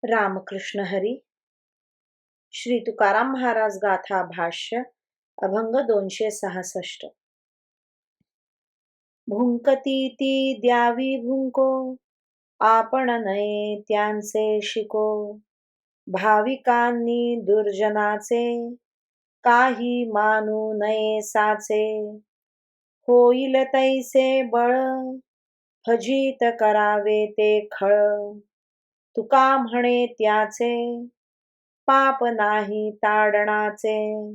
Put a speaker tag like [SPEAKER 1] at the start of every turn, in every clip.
[SPEAKER 1] रामकृष्ण हरी. श्री तुकाराम महाराज गाथा भाष्य अभंग 266. भुंकती ती द्यावी भुंको, आपण नये त्यांचे शिको. भाविकांनी दुर्जनाचे, काही मानू नये साचे. होईल तैसे बळ, फजित करावे ते खळ. तुका म्हणे त्याचे, पाप नाही ताडणाचे.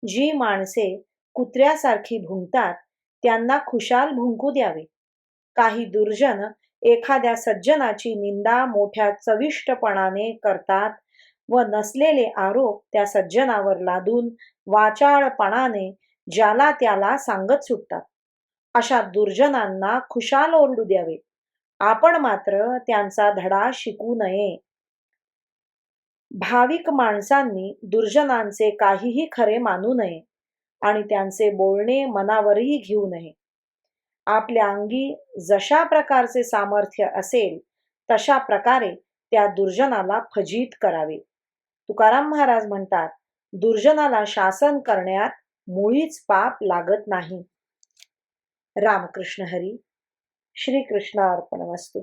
[SPEAKER 1] जी माणसे कुत्र्यासारखी भुंकतात त्यांना खुशाल भुंकू द्यावे. काही दुर्जन एखाद्या सज्जनाची निंदा मोठ्या चविष्टपणाने करतात व नसलेले आरोप त्या सज्जनावर लादून वाचाळपणाने ज्याला त्याला सांगत सुटतात. अशा दुर्जनांना खुशाल ओरडू द्यावे. आपण मात्र त्यांचा धडा शिकू नये. भाविक माणसांनी दुर्जनांचे काहीही खरे मानू नये आणि त्यांचे बोलणे मनावरही घेऊ नये. आपल्या अंगी जशा प्रकारचे सामर्थ्य असेल तशा प्रकारे त्या दुर्जनाला फजित करावे. तुकाराम महाराज म्हणतात, दुर्जनाला शासन करण्यात मुळीच पाप लागत नाही. रामकृष्ण हरी. श्री कृष्ण अर्पणमस्तु.